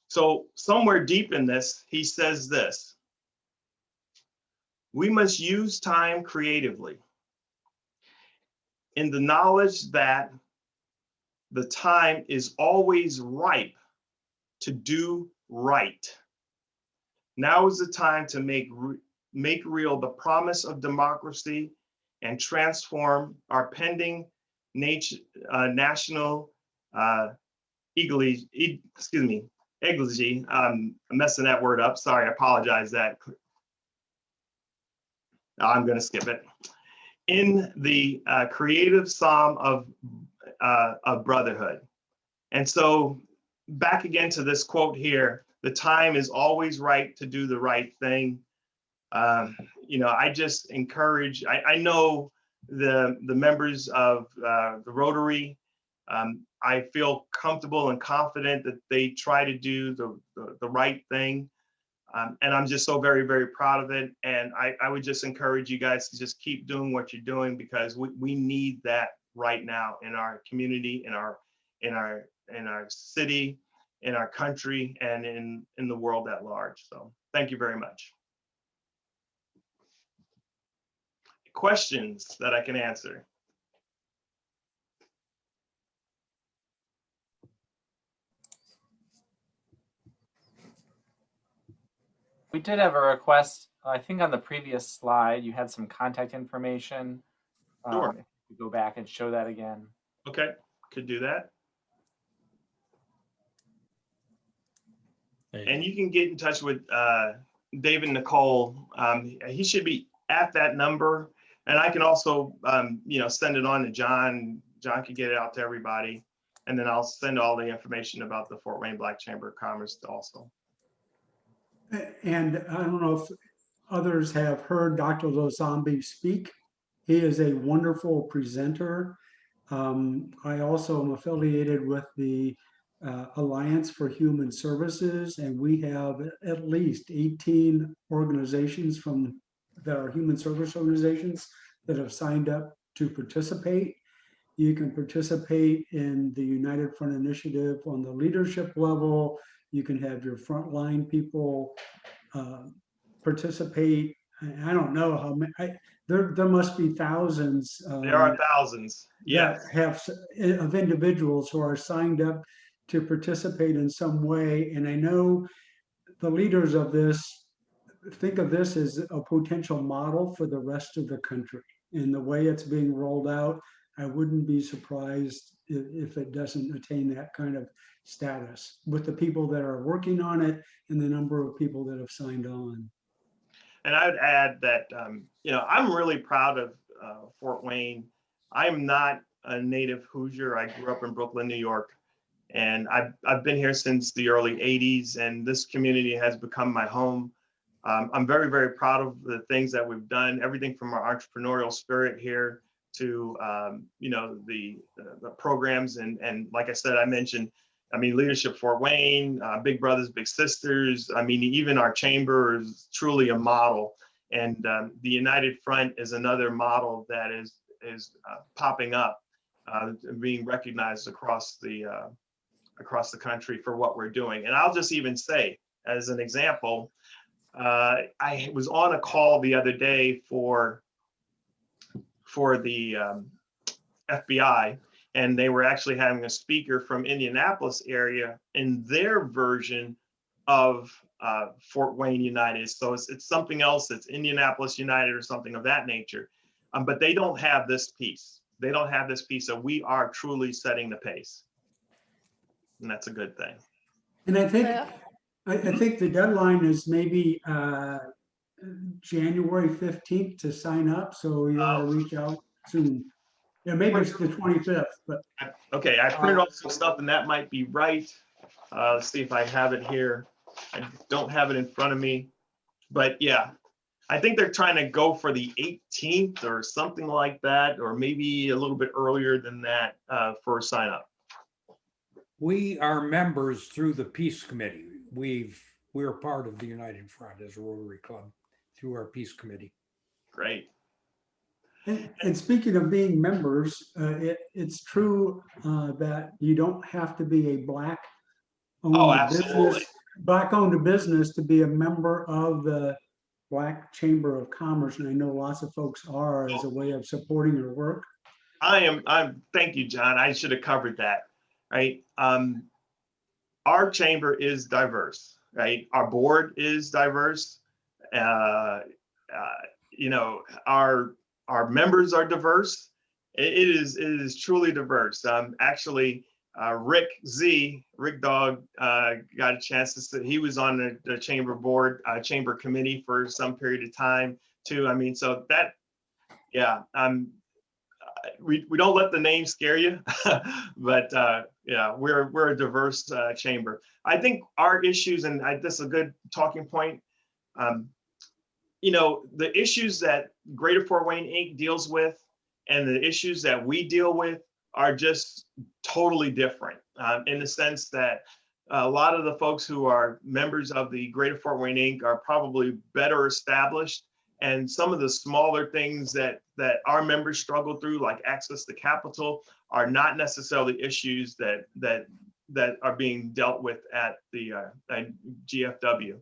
So somewhere deep in this, he says this: we must use time creatively, in the knowledge that the time is always ripe to do right. Now is the time to make real the promise of democracy and transform our pending national egligy. I'm messing that word up. Sorry, I apologize. I'm going to skip it. In the creative psalm of brotherhood. And so back again to this quote here: the time is always right to do the right thing. I just encourage, I know the members of the Rotary, I feel comfortable and confident that they try to do the right thing. And I'm just so very, very proud of it. And I would just encourage you guys to just keep doing what you're doing, because we need that right now in our community, in our city, in our country, and in the world at large. So thank you very much. Questions that I can answer? We did have a request. I think on the previous slide, you had some contact information. Sure. If you go back and show that again. Okay, could do that. And you can get in touch with David Nicole. He should be at that number. And I can also, send it on to John. John can get it out to everybody. And then I'll send all the information about the Fort Wayne Black Chamber of Commerce also. And I don't know if others have heard Dr. Lozambi speak. He is a wonderful presenter. I also am affiliated with the Alliance for Human Services, and we have at least 18 organizations that are human service organizations that have signed up to participate. You can participate in the United Front Initiative on the leadership level. You can have your frontline people participate. I don't know how many, there must be thousands. There are thousands, yes. Of individuals who are signed up to participate in some way. And I know the leaders of this think of this as a potential model for the rest of the country. In the way it's being rolled out, I wouldn't be surprised if it doesn't attain that kind of status with the people that are working on it and the number of people that have signed on. And I would add that, I'm really proud of Fort Wayne. I'm not a native Hoosier. I grew up in Brooklyn, New York, and I've been here since the early 80s, and this community has become my home. I'm very, very proud of the things that we've done, everything from our entrepreneurial spirit here to, the programs. And like I said, Leadership Fort Wayne, Big Brothers, Big Sisters. Even our chamber is truly a model. And the United Front is another model that is popping up, being recognized across the country for what we're doing. And I'll just even say, as an example, I was on a call the other day for the FBI, and they were actually having a speaker from Indianapolis area in their version of Fort Wayne United. So it's something else. It's Indianapolis United or something of that nature. But they don't have this piece. They don't have this piece. So we are truly setting the pace. And that's a good thing. And I think the deadline is maybe January 15th to sign up. So you ought to reach out soon. Yeah, maybe it's the 25th, but. Okay, I printed off some stuff and that might be right. Let's see if I have it here. I don't have it in front of me, but yeah, I think they're trying to go for the 18th or something like that, or maybe a little bit earlier than that for a sign up. We are members through the Peace Committee. We're part of the United Front as a Rotary Club through our Peace Committee. Great. And speaking of being members, it's true that you don't have to be a Black-owned business to be a member of the Black Chamber of Commerce. And I know lots of folks are as a way of supporting your work. Thank you, John. I should have covered that, right? Our chamber is diverse, right? Our board is diverse. Our members are diverse. It is truly diverse. Actually, Rick Dog got a chance to sit. He was on the chamber board, chamber committee for some period of time too. So that, yeah. We don't let the name scare you, but yeah, we're a diverse chamber. I think our issues, and this is a good talking point. The issues that Greater Fort Wayne Inc. deals with and the issues that we deal with are just totally different in the sense that a lot of the folks who are members of the Greater Fort Wayne Inc. are probably better established. And some of the smaller things that our members struggle through, like access to capital, are not necessarily issues that are being dealt with at the GFW.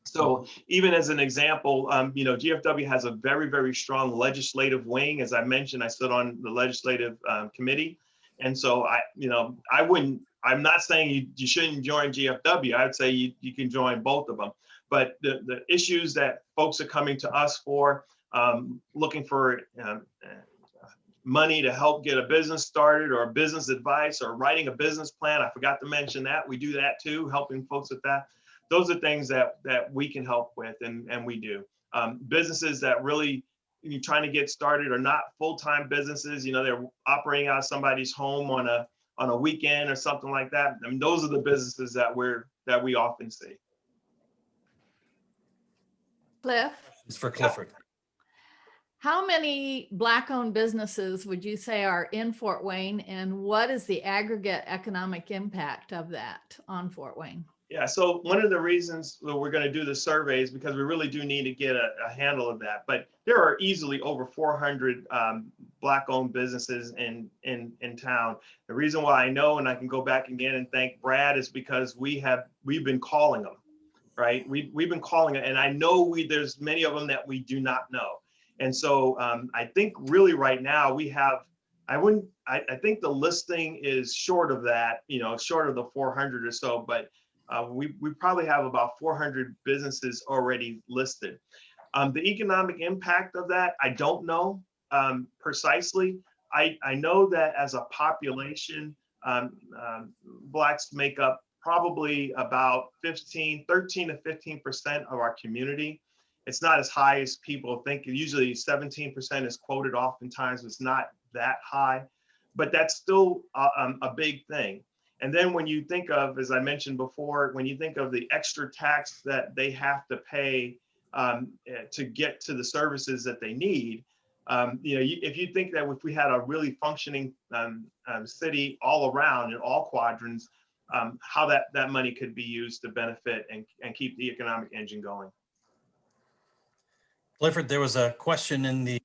So even as an example, GFW has a very, very strong legislative wing. As I mentioned, I sit on the legislative committee. And so I'm not saying you shouldn't join GFW. I would say you can join both of them. But the issues that folks are coming to us for, looking for money to help get a business started or business advice or writing a business plan. I forgot to mention that. We do that too, helping folks with that. Those are things that we can help with, and we do. Businesses that really you're trying to get started are not full-time businesses. They're operating out of somebody's home on a weekend or something like that. Those are the businesses that we often see. Cliff? It's for Clifford. How many Black-owned businesses would you say are in Fort Wayne, and what is the aggregate economic impact of that on Fort Wayne? Yeah, so one of the reasons that we're going to do the survey is because we really do need to get a handle of that. But there are easily over 400 Black-owned businesses in town. The reason why I know, and I can go back again and thank Brad, is because we've been calling them, right? We've been calling it, and I know there's many of them that we do not know. And so I think really right now we have, I think the listing is short of that, short of the 400 or so, but We probably have about 400 businesses already listed. The economic impact of that, I don't know precisely. I know that as a population, Blacks make up probably about 13 to 15% of our community. It's not as high as people think. Usually 17% is quoted oftentimes. It's not that high, but that's still a big thing. And then when you think of, as I mentioned before, when you think of the extra tax that they have to pay to get to the services that they need, if you think that if we had a really functioning city all around in all quadrants, how that money could be used to benefit and keep the economic engine going. Clifford, there was a question in the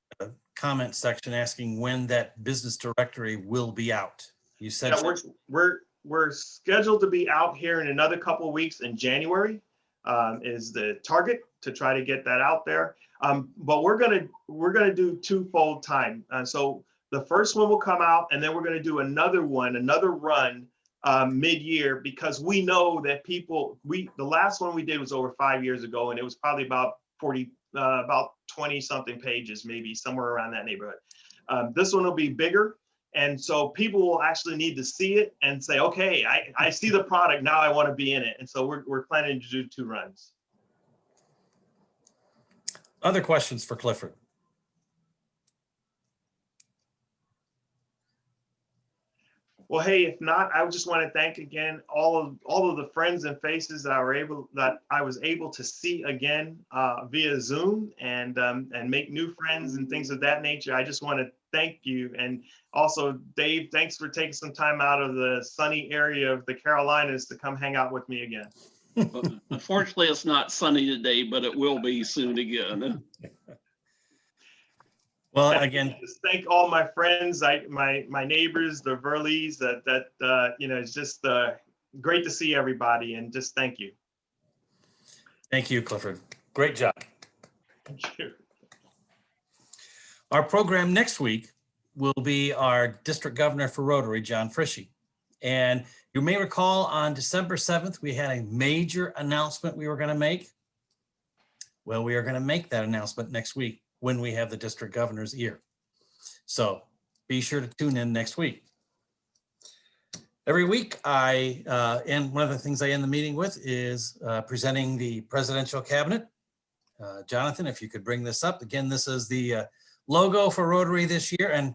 comment section asking when that business directory will be out. You said we're scheduled to be out here in another couple of weeks in January. Is the target to try to get that out there. But we're gonna do twofold time. So the first one will come out, and then we're gonna do another run mid-year, because we know that the last one we did was over 5 years ago, and it was probably about 20 something pages, maybe somewhere around that neighborhood. This one will be bigger. And so people will actually need to see it and say, okay, I see the product, now I want to be in it. And so we're planning to do 2 runs. Other questions for Clifford? Well, hey, if not, I just want to thank again all of the friends and faces that I was able to see again via Zoom and make new friends and things of that nature. I just want to thank you. And also, Dave, thanks for taking some time out of the sunny area of the Carolinas to come hang out with me again. Unfortunately, it's not sunny today, but it will be soon again. Well, again, just thank all my friends, my neighbors, the Verleys. It's just great to see everybody, and just thank you. Thank you, Clifford. Great job. Thank you. Our program next week will be our district governor for Rotary, John Frischi. And you may recall on December 7th, we had a major announcement we were going to make. Well, we are going to make that announcement next week when we have the district governor's ear. So be sure to tune in next week. Every week and one of the things I end the meeting with is presenting the presidential cabinet. Jonathan, if you could bring this up. Again, this is the logo for Rotary this year. And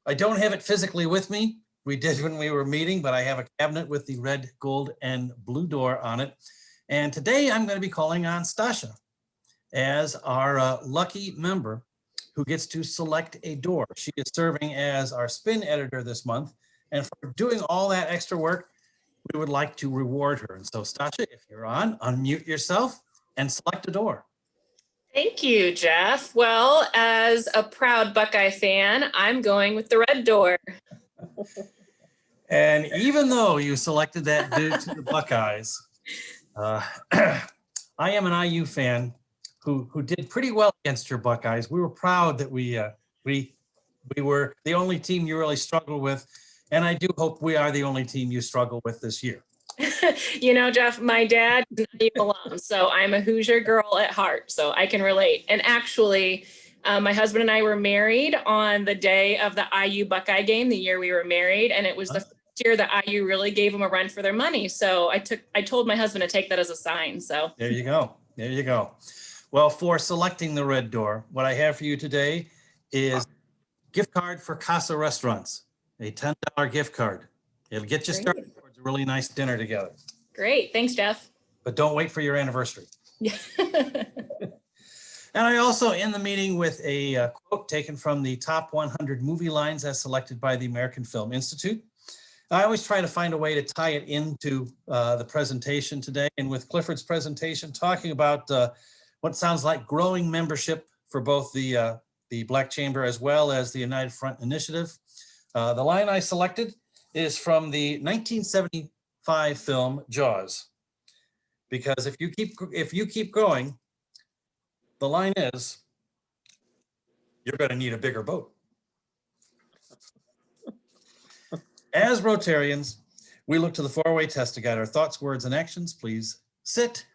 I don't have it physically with me. We did when we were meeting, but I have a cabinet with the red, gold, and blue door on it. And today I'm going to be calling on Stasha as our lucky member who gets to select a door. She is serving as our spin editor this month. And for doing all that extra work, we would like to reward her. And so Stasha, if you're on, unmute yourself and select a door. Thank you, Jeff. Well, as a proud Buckeye fan, I'm going with the red door. And even though you selected that due to the Buckeyes, I am an IU fan who did pretty well against your Buckeyes. We were proud that we were the only team you really struggled with. And I do hope we are the only team you struggle with this year. You know, Jeff, my dad is an IU alum, so I'm a Hoosier girl at heart, so I can relate. And actually, my husband and I were married on the day of the IU Buckeye game, the year we were married, and it was the first year that IU really gave them a run for their money. So I told my husband to take that as a sign. So there you go. There you go. Well, for selecting the red door, what I have for you today is gift card for Casa Restaurants, a $10 gift card. It'll get you started towards a really nice dinner together. Great. Thanks, Jeff. But don't wait for your anniversary. Yeah. And I also end the meeting with a quote taken from the top 100 movie lines as selected by the American Film Institute. I always try to find a way to tie it into the presentation today. And with Clifford's presentation, talking about what sounds like growing membership for both the Black Chamber as well as the United Front Initiative. The line I selected is from the 1975 film Jaws. Because if you keep going, the line is, you're going to need a bigger boat. As Rotarians, We look to the four-way test to guide our thoughts, words, and actions. Please sit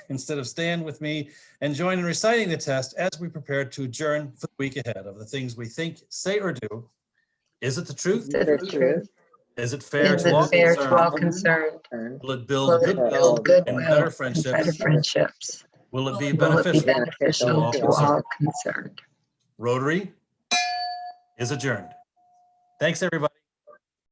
instead of stand with me and join in reciting the test as we prepare to adjourn for the week ahead. Of the things we think, say, or do, is it the truth? Is it the truth? Is it fair Is to it all fair to all concerned? concerned? Will it build Will it goodwill build and goodwill better and friendships? better friendships? Will it be Will it be beneficial beneficial to all concerned? Rotary is adjourned. Thanks, everybody.